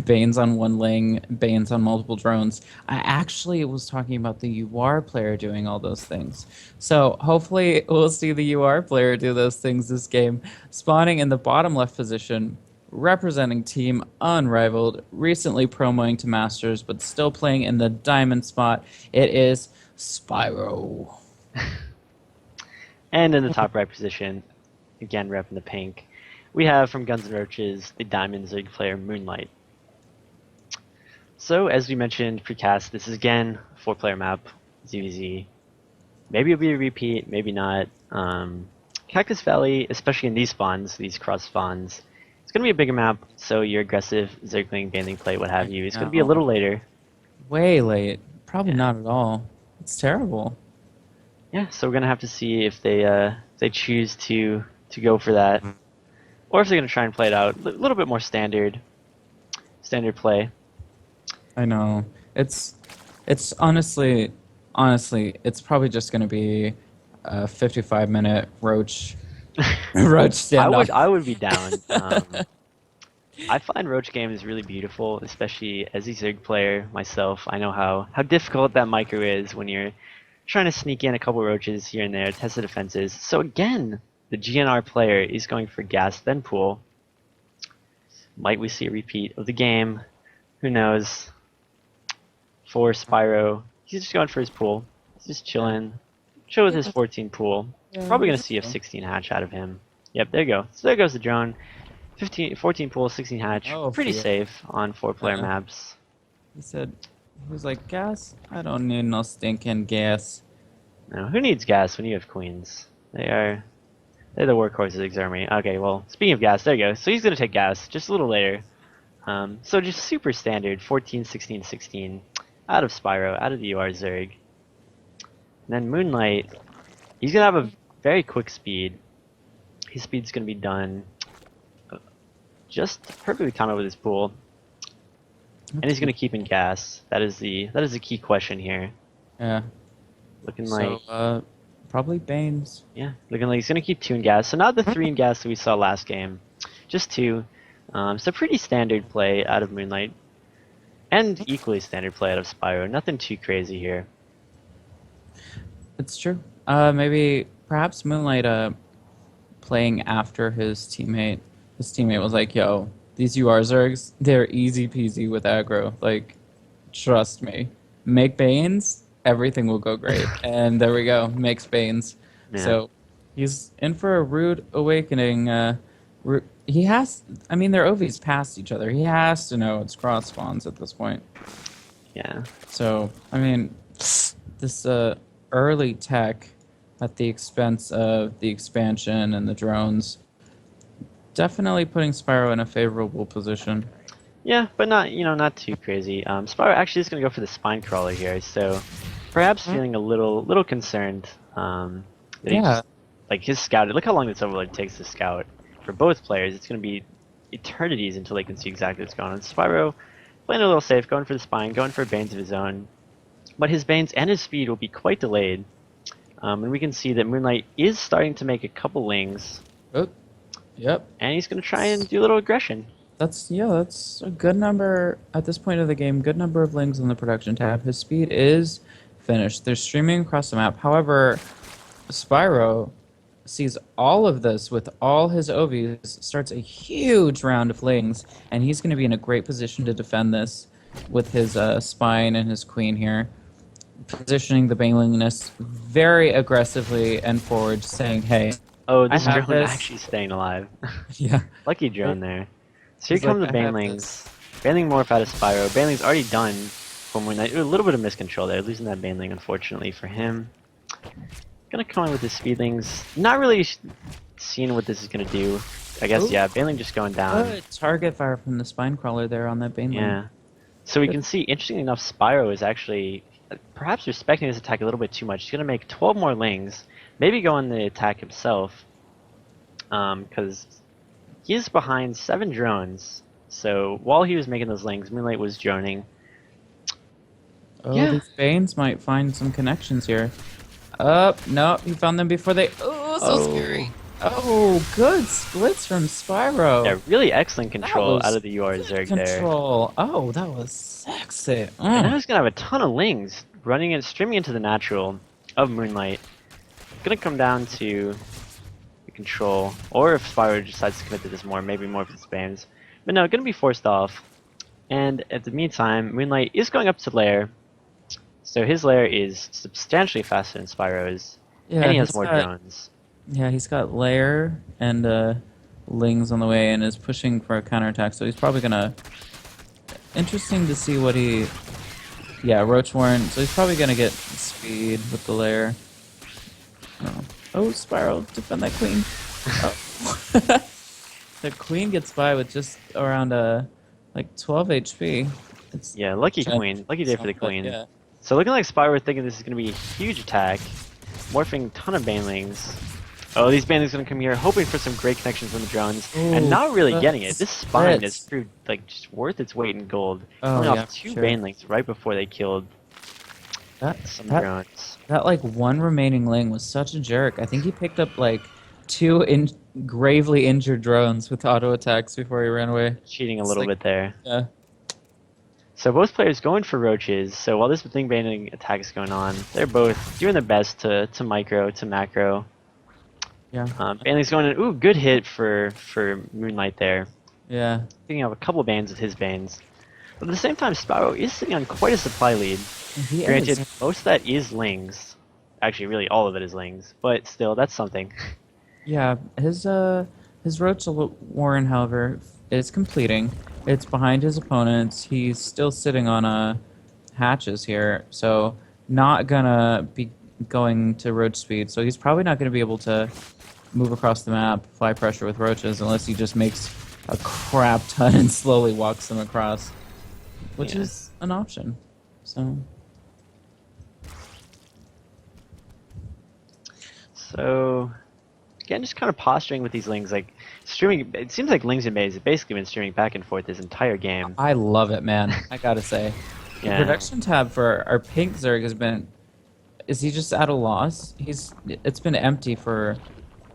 Banes on one Ling, Banes on multiple drones. I actually was talking about the UR player doing all those things. So hopefully we'll see the UR player do those things this game. Spawning in the bottom left position, representing Team Unrivaled, recently promoting to Masters, but still playing in the diamond spot. It is Spyro. And in the top right position, again repping the pink, we have from Guns N' Roaches the Diamond Zerg player Moonlight. So as we mentioned precast, this is again a 4-player map, ZVZ. Maybe it'll be a repeat, maybe not. Cactus Valley, especially in these spawns, these cross spawns, it's going to be a bigger map, so your aggressive Zergling, Banding play, what have you, it's going to be a little later. Way late. Probably not at all. It's terrible. Yeah, so we're going to have to see if they choose to go for that, or if they're going to try and play it out a little bit more standard play. I know. It's honestly, it's probably just going to be a 55-minute Roach standoff. I would be down. I find Roach games really beautiful, especially as a Zerg player myself. I know how difficult that micro is when you're trying to sneak in a couple Roaches here and there, test the defenses. So again, the GNR player is going for gas, then pool. Might we see a repeat of the game? Who knows? For Spyro, he's just going for his pool. He's just chilling. Chill with his 14 pool. Probably going to see a 16 hatch out of him. Yep, there you go. So there goes the drone. 14 pool, 16 hatch. Pretty safe on 4-player maps. He was like, gas? I don't need no stinking gas. No, who needs gas when you have queens? They're the workhorses of Xarmy. Okay, well, speaking of gas, there you go. So he's going to take gas just a little later. So just super standard, 14, 16, 16. Out of Spyro, out of the UR Zerg. And then Moonlight, he's going to have a very quick speed. His speed's going to be done just perfectly timed with his pool. And he's going to keep in gas. That is the key question here. Yeah. Looking like probably Banes. Yeah, looking like he's going to keep 2 in gas. So not the 3 in gas that we saw last game, just 2. So pretty standard play out of Moonlight. And equally standard play out of Spyro. Nothing too crazy here. It's true. Perhaps Moonlight playing after his teammate. His teammate was like, yo, these UR Zergs, they're easy peasy with aggro. Like, trust me. Make Banes, everything will go great. And there we go. Makes Banes. Yeah. So he's in for a rude awakening. He has, I mean, their OVs past each other. He has to know it's cross spawns at this point. Yeah. So, I mean, this early tech at the expense of the expansion and the drones, definitely putting Spyro in a favorable position. Yeah, but not too crazy. Spyro actually is going to go for the spine crawler here, so perhaps feeling a little concerned. Like his scout, look how long this overload takes to scout. For both players, it's going to be eternities until they can see exactly what's going on. Spyro playing a little safe, going for the spine, going for Banes of his own. But his Banes and his speed will be quite delayed. And we can see that Moonlight is starting to make a couple lings. Oh, yep. And he's going to try and do a little aggression. That's a good number at this point of the game. Good number of lings on the production tab. His speed is finished. They're streaming across the map. However, Spyro sees all of this with all his OVs, starts a huge round of lings, and he's going to be in a great position to defend this with his spine and his queen here. Positioning the Banelingness very aggressively and forward, saying, hey, oh, this drone is actually staying alive. Yeah. Lucky drone there. So here come the Banelings. Baneling morph out of Spyro. Baneling's already done for Moonlight. A little bit of miscontrol there, losing that Baneling, unfortunately for him. Gonna come in with his speedlings. Not really seeing what this is gonna do. I guess, yeah, Baneling just going down. Target fire from the spine crawler there on that Baneling. Yeah. So we can see, interestingly enough, Spyro is actually perhaps respecting his attack a little bit too much. He's gonna make 12 more lings. Maybe go on the attack himself. Because he's behind 7 drones. So while he was making those lings, Moonlight was droning. Oh, yeah. These Banes might find some connections here. No, he found them before they... Oh, so scary. Oh, good splits from Spyro. Yeah, really excellent That control out was of the UR good Zerg there. control. Oh, that was sexy. And now he's gonna have a ton of lings running and streaming into the natural of Moonlight. Gonna come down to the control, or if Spyro decides to commit to this more, maybe more of his spams. But no, gonna be forced off. And at the meantime, Moonlight is going up to lair, so his lair is substantially faster than Spyro's, and Yeah, he has more drones. he's got layer and lings on the way and is pushing for a counterattack. So he's probably gonna. Interesting to see what he. Yeah, Roach Warren. So he's probably gonna get speed with the layer. Oh, Spyro, defend that queen. Oh. The queen gets by with just around like 12 HP. It's Yeah, lucky queen. Lucky day for the queen. Yeah. So looking like Spyro thinking this is going to be a huge attack. Morphing a ton of banelings. Oh, these banelings going to come here hoping for some great connections from the drones. And Ooh, not really getting it. that's This spine is it. proved like just worth its weight in gold. Oh, Coming yeah, off two sure. banelings right before they killed some That drones. that like one remaining ling was such a jerk. I think he picked up like gravely injured drones with auto attacks before he ran away. Cheating a It's little like, bit there. yeah, So both players going for roaches. So while this thing banning attack is going on, they're both doing their best to micro, to macro. yeah, Banling's going in. Ooh, good hit for Moonlight there. yeah. Picking up a couple bans with his bans. But at the same time, Spyro is sitting on quite a supply lead. He Granted, is. most of that is lings. Actually, really all of it is lings. But still, that's something. Yeah, his Roach Warren, however, is completing. It's behind his opponents. He's still sitting on hatches here, so not gonna be going to roach speed. So he's probably not gonna be able to move across the map, fly pressure with roaches, unless he just makes a crap ton and slowly walks them across, which Yeah. is an option. So So, again, just kind of posturing with these lings. Like, streaming. It seems like Lings and Bays have basically been streaming back and forth this entire game. I love it, man. I gotta say, the Yeah. production tab for our pink Zerg has been. Is he just at a loss? It's been empty for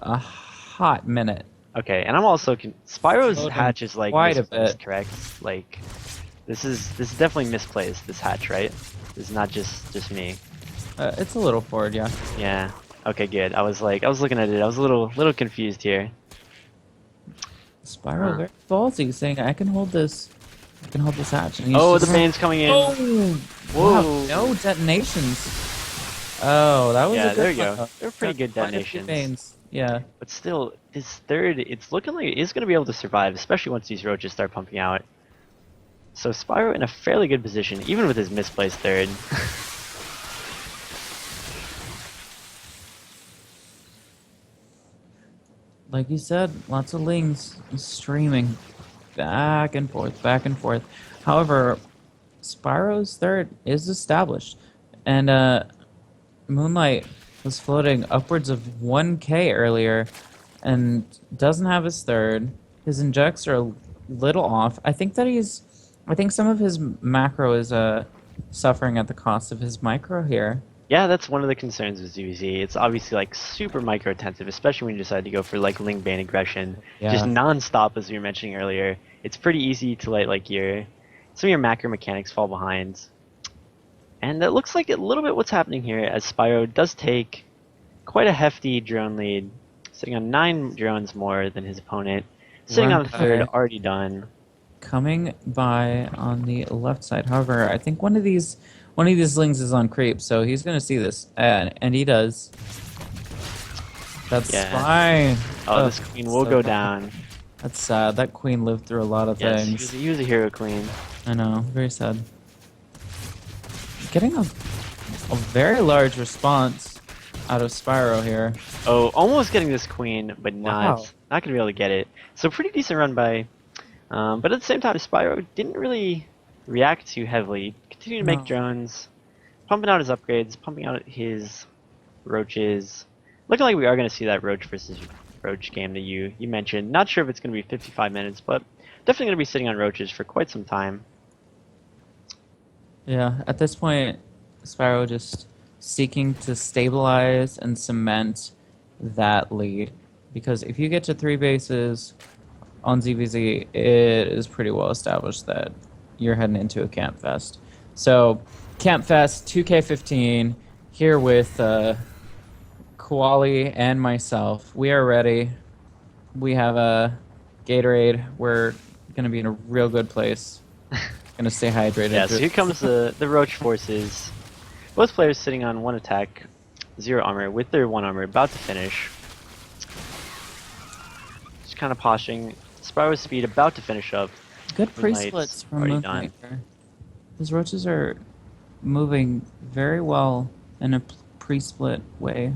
a hot minute. Okay, and I'm also Spyro's Showed him hatch is like quite a misplaced, bit. correct? Like, this is definitely misplaced. This hatch, right? This is not just me. It's a little forward, yeah. Yeah. Okay, good. I was looking at it. I was a little confused here. Spyro Huh. very ballsy, saying I can hold this. I can hold this hatch. And he's Oh, just, the ban's coming in. Oh! Wow, Whoa. no detonations. Oh, that was Yeah, a good there you one, go. though. They're pretty good Quite a few detonations. banes. Yeah. But still, this third, it's looking like it is going to be able to survive, especially once these roaches start pumping out. So Spyro in a fairly good position, even with his misplaced third. Like you said, lots of lings streaming back and forth, back and forth. However, Spyro's third is established, and Moonlight was floating upwards of 1K earlier, and doesn't have his third. His injects are a little off. I think some of his macro is suffering at the cost of his micro here. Yeah, that's one of the concerns with ZVZ. It's obviously like super micro intensive, especially when you decide to go for like Ling Bane aggression. Just Yeah. non-stop, as we were mentioning earlier. It's pretty easy to let like some of your macro mechanics fall behind. And that looks like a little bit what's happening here, as Spyro does take quite a hefty drone lead, sitting on 9 drones more than his opponent, sitting Run on a third by. already done. Coming by on the left side. However, I think one of these lings is on creep, so he's gonna see this, and he does. That's Yeah. fine. Oh, this queen will so go bad. down. That's sad. That queen lived through a lot of Yes, things. he was a hero queen. I know, very sad. Getting a very large response out of Spyro here. Oh, almost getting this queen, but not Wow. not gonna be able to get it. So pretty decent run by, but at the same time, Spyro didn't really react too heavily. Continued to make No. drones, pumping out his upgrades, pumping out his roaches. Looking like we are gonna see that roach versus roach game that you mentioned. Not sure if it's gonna be 55 minutes, but definitely gonna be sitting on roaches for quite some time. Yeah, at this point, Spyro just seeking to stabilize and cement that lead. because if you get to 3 bases on ZVZ, it is pretty well established that you're heading into a Camp Fest. So, Camp Fest 2K15 here with Koali and myself. We are ready. We have a Gatorade. We're gonna be in a real good place. Gonna stay hydrated. Yeah, so here comes the Roach forces. Both players sitting on 1 attack, 0 armor, with their 1 armor about to finish. Just kind of posturing. Spyro's speed about to finish up. Good Moonlight's pre-splits from already Moonlight. These roaches are moving very well in a pre-split way.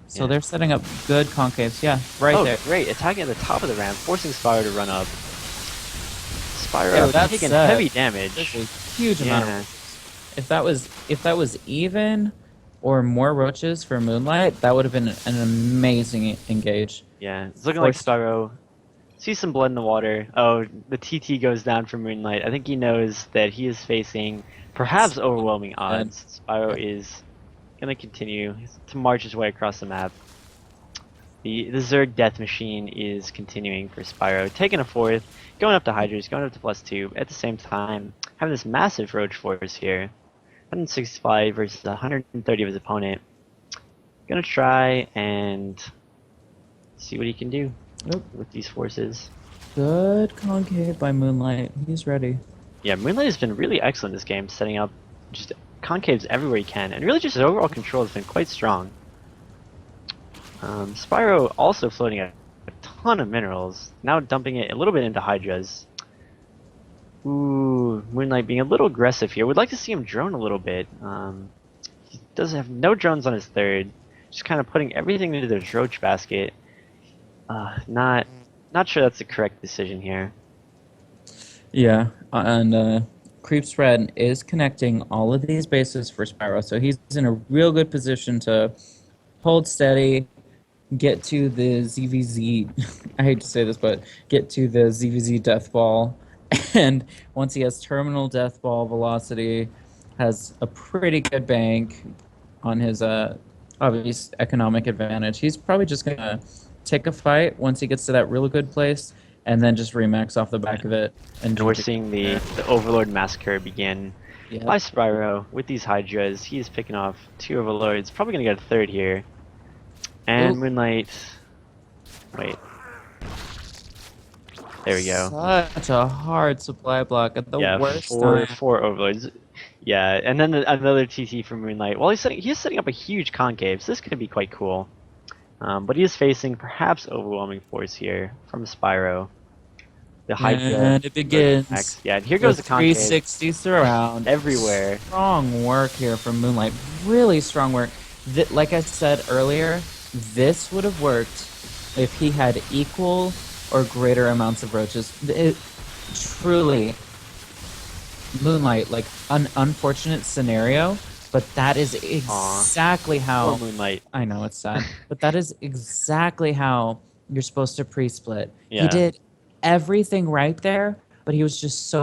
So Yeah. they're setting up good concaves. Yeah, right Oh, there. great. Attacking at the top of the ramp, forcing Spyro to run up. Yeah, Spyro that taking said, heavy damage. There's a huge amount Yeah. of. If that was even or more roaches for Moonlight, that would have been an amazing engage. Yeah, it's looking like Forced- Spyro sees some blood in the water. Oh, the TT goes down for Moonlight. I think he knows that he is facing perhaps overwhelming odds. Spyro is gonna continue to march his way across the map. The Zerg death machine is continuing for Spyro, taking a 4th, going up to Hydras, going up to +2, at the same time having this massive Roach force here. 165 versus 130 of his opponent. Gonna try and see what he can do Nope. with these forces. Good concave by Moonlight. He's ready. Yeah, Moonlight has been really excellent this game, setting up just concaves everywhere he can, and really just his overall control has been quite strong. Spyro also floating a ton of minerals, now dumping it a little bit into Hydras. Ooh, Moonlight being a little aggressive here. Would like to see him drone a little bit. He does have no drones on his 3rd, just kind of putting everything into the Roach basket. Not sure that's the correct decision here. Yeah, and Creep Spread is connecting all of these bases for Spyro, so he's in a real good position to hold steady, get to the ZVZ. I hate to say this, but get to the ZVZ Death Ball, and once he has terminal Death Ball velocity, has a pretty good bank on his obvious economic advantage. He's probably just gonna take a fight once he gets to that really good place, and then just remax off the back of it. And we're seeing the Overlord Massacre begin by Spyro with these Hydras. He is picking off 2 Overlords, probably going to get a 3rd here. And Oop. Moonlight... Wait. There we go. Such a hard supply block at the Yeah, worst four time. Overlords. Yeah, and then another TT from Moonlight. Well, he's setting up a huge concave, so this could be quite cool. But he is facing perhaps overwhelming force here from Spyro. The Hydra. And it begins. Yeah, and here goes the concave. 360 surround. Everywhere. Strong work here from Moonlight. Really strong work. Like I said earlier, this would have worked if he had equal or greater amounts of roaches. Truly, Moonlight, like an unfortunate scenario, but that is exactly how. Oh, Moonlight. I know it's sad, but that is exactly how you're supposed to pre-split. Yeah. He did everything right there, but he was just so